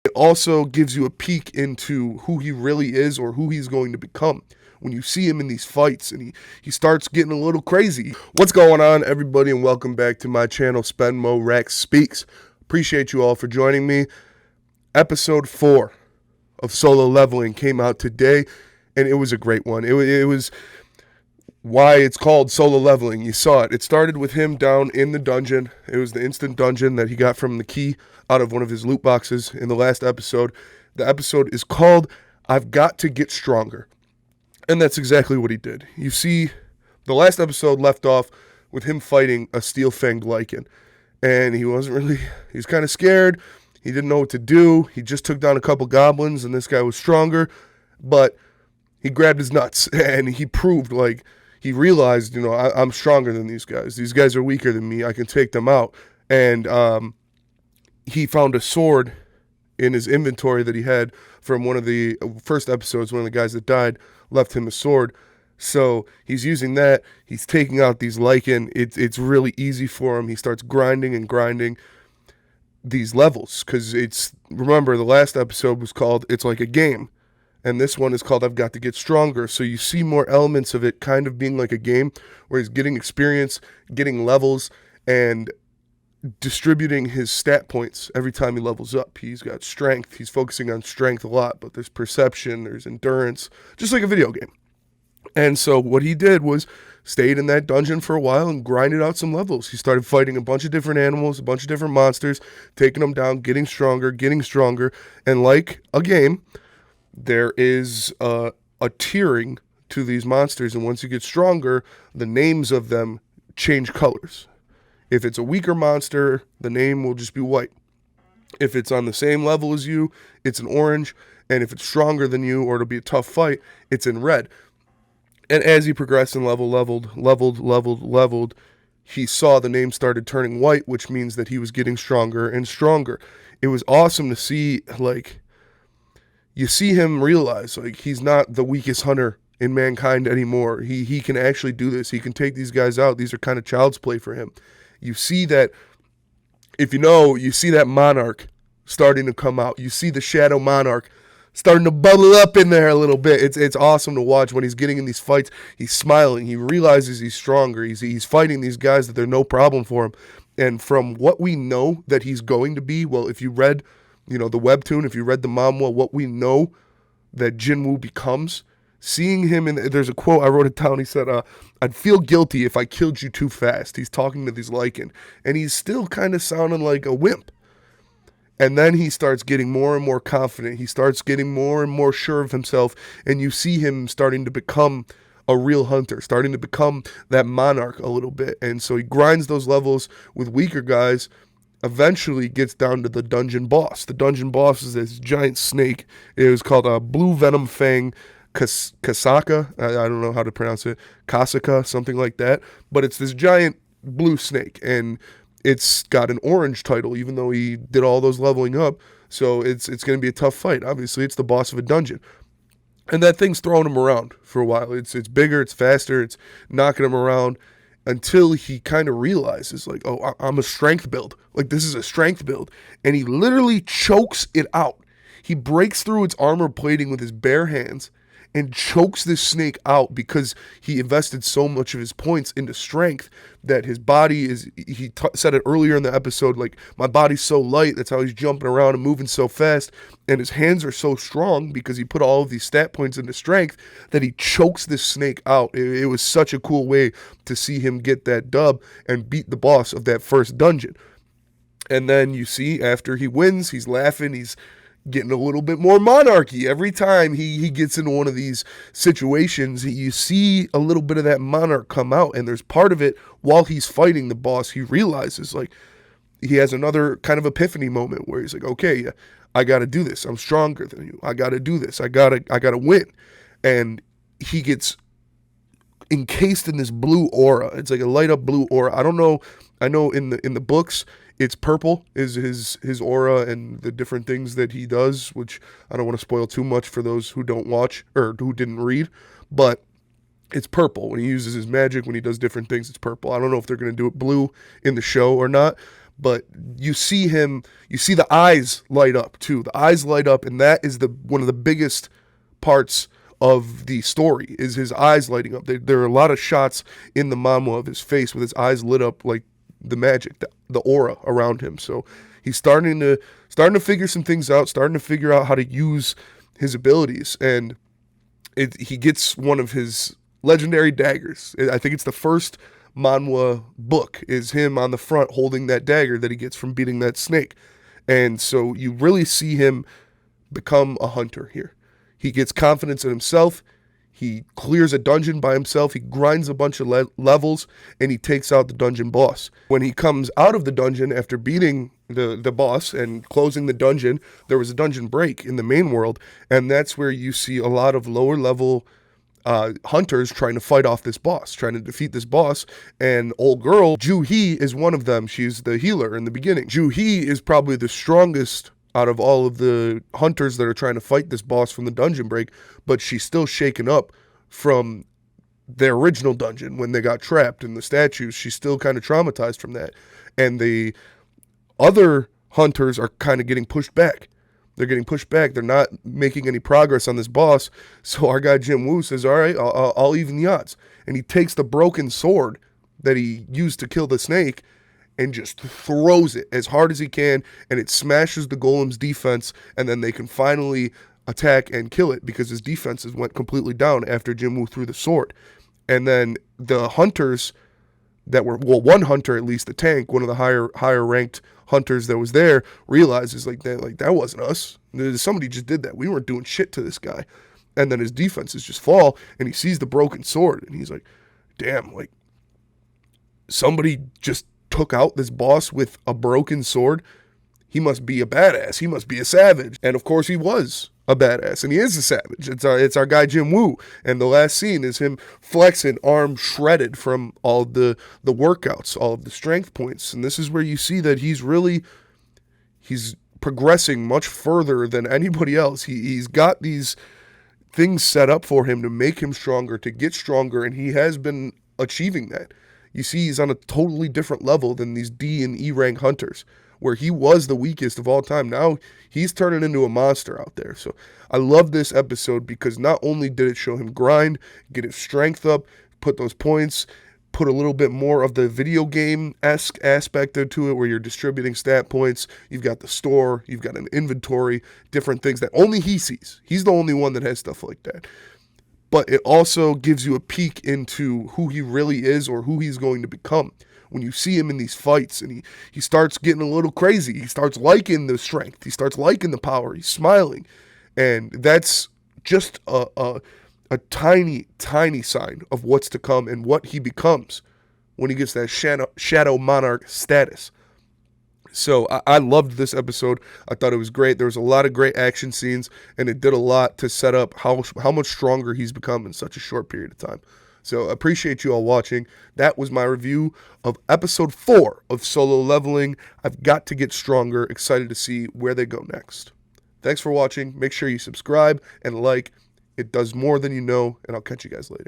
It also gives you a peek into who he really is or who he's going to become. When you see him in these fights and he starts getting a little crazy. What's going on, everybody, and welcome back to my channel, Spenmo Rex Speaks. Appreciate you all for joining me. Episode 4 of Solo Leveling came out today, and it was a great one. It was why it's called Solo Leveling. You saw it. It started with him down in the dungeon. It was the instant dungeon that he got from the key out of one of his loot boxes in the last episode. The episode is called I've Got to Get Stronger. And that's exactly what he did. You see, the last episode left off with him fighting a steel-fanged Lycan. And he was kind of scared. He didn't know what to do. He just took down a couple goblins, and this guy was stronger. But he grabbed his nuts, and he proved, he realized, I'm stronger than these guys. These guys are weaker than me. I can take them out. And he found a sword in his inventory that he had from one of the first episodes. One of the guys that died left him a sword. So he's using that. He's taking out these Lycan. It's really easy for him. He starts grinding and grinding these levels because remember, the last episode was called It's Like a Game. And this one is called I've Got to Get Stronger. So you see more elements of it kind of being like a game where he's getting experience, getting levels, and distributing his stat points every time he levels up. He's got strength. He's focusing on strength a lot, but there's perception, there's endurance, just like a video game. And so what he did was stayed in that dungeon for a while and grinded out some levels. He started fighting a bunch of different animals, a bunch of different monsters, taking them down, getting stronger. And like a game, there is a tiering to these monsters. And once you get stronger, the names of them change colors. If it's a weaker monster, the name will just be white. If it's on the same level as you, it's an orange. And if it's stronger than you, or it'll be a tough fight, it's in red. And as he progressed and leveled, he saw the name started turning white, which means that he was getting stronger and stronger. It was awesome to see, you see him realize, he's not the weakest hunter in mankind anymore. He can actually do this. He can take these guys out. These are kind of child's play for him. You see that, you see that monarch starting to come out. You see the shadow monarch starting to bubble up in there a little bit. It's awesome to watch when he's getting in these fights. He's smiling. He realizes he's stronger. He's fighting these guys that they're no problem for him. And from what we know that he's going to be, well, if you read, the webtoon, if you read the manhwa, what we know that Jinwoo becomes, seeing him there's a quote, I wrote it down. He said, I'd feel guilty if I killed you too fast. He's talking to these Lycan, and he's still kind of sounding like a wimp. And then he starts getting more and more confident. He starts getting more and more sure of himself, and you see him starting to become a real hunter, starting to become that monarch a little bit. And so he grinds those levels with weaker guys, eventually gets down to the dungeon boss. The dungeon boss is this giant snake. It was called a Blue Venom Fang Kasaka. I don't know how to pronounce it. Kasaka, something like that. But it's this giant blue snake, and it's got an orange title, even though he did all those leveling up. So it's going to be a tough fight. Obviously, it's the boss of a dungeon. And that thing's throwing him around for a while. It's bigger, it's faster, it's knocking him around until he kind of realizes, oh, I'm a strength build. This is a strength build. And he literally chokes it out. He breaks through its armor plating with his bare hands and chokes this snake out because he invested so much of his points into strength that his body is, said it earlier in the episode, my body's so light, that's how he's jumping around and moving so fast, and his hands are so strong because he put all of these stat points into strength that he chokes this snake out. It was such a cool way to see him get that dub and beat the boss of that first dungeon. And then you see, after he wins, he's laughing, he's getting a little bit more monarchy. Every time he gets into one of these situations, you see a little bit of that monarch come out, and there's part of it while he's fighting the boss, he realizes, he has another kind of epiphany moment where he's like, okay, I got to do this. I'm stronger than you. I got to do this. I got to win. And he gets encased in this blue aura. It's like a light up blue aura. I don't know. I know in the books, it's purple is his aura and the different things that he does, which I don't want to spoil too much for those who don't watch or who didn't read, but it's purple. When he uses his magic, when he does different things, it's purple. I don't know if they're going to do it blue in the show or not, but you see him, you see the eyes light up too. The eyes light up, and that is the one of the biggest parts of the story is his eyes lighting up. There are a lot of shots in the manhwa of his face with his eyes lit up like the magic, the aura around him. So he's starting to figure some things out, starting to figure out how to use his abilities, and he gets one of his legendary daggers. I think it's the first manhwa book is him on the front holding that dagger that he gets from beating that snake. And so you really see him become a hunter here. He gets confidence in himself. He clears a dungeon by himself. He grinds a bunch of levels, and he takes out the dungeon boss. When he comes out of the dungeon after beating the boss and closing the dungeon, there was a dungeon break in the main world, and that's where you see a lot of lower level hunters trying to fight off this boss, trying to defeat this boss. And old girl, Joo-hee, is one of them. She's the healer in the beginning. Joo-hee is probably the strongest out of all of the hunters that are trying to fight this boss from the dungeon break, but she's still shaken up from their original dungeon when they got trapped in the statues. She's still kind of traumatized from that. And the other hunters are kind of getting pushed back. They're getting pushed back. They're not making any progress on this boss. So our guy Jinwoo says, all right, I'll even the odds. And he takes the broken sword that he used to kill the snake and just throws it as hard as he can, and it smashes the golem's defense, and then they can finally attack and kill it because his defenses went completely down after Jinwoo threw the sword. And then the hunters that were, well, one hunter at least, the tank, one of the higher ranked hunters that was there, realizes that wasn't us. Somebody just did that. We weren't doing shit to this guy. And then his defenses just fall, and he sees the broken sword, and he's like, damn, like somebody just took out this boss with a broken sword. He must be a badass. He must be a savage. And of course he was a badass, and he is a savage. It's our guy Jinwoo, and the last scene is him flexing, arm shredded from all the workouts, all of the strength points. And this is where you see that he's progressing much further than anybody else. He's got these things set up for him to make him stronger, to get stronger, and he has been achieving that. You see, he's on a totally different level than these D and E rank hunters, where he was the weakest of all time. Now he's turning into a monster out there. So I love this episode because not only did it show him grind, get his strength up, put those points, put a little bit more of the video game-esque aspect into it where you're distributing stat points. You've got the store, you've got an inventory, different things that only he sees. He's the only one that has stuff like that. But it also gives you a peek into who he really is or who he's going to become. When you see him in these fights and he starts getting a little crazy, he starts liking the strength, he starts liking the power, he's smiling. And that's just a tiny, tiny sign of what's to come and what he becomes when he gets that Shadow Monarch status. So I loved this episode. I thought it was great. There was a lot of great action scenes, and it did a lot to set up how much stronger he's become in such a short period of time. So I appreciate you all watching. That was my review of episode 4 of Solo Leveling. I've got to get stronger. Excited to see where they go next. Thanks for watching. Make sure you subscribe and like. It does more than you know, and I'll catch you guys later.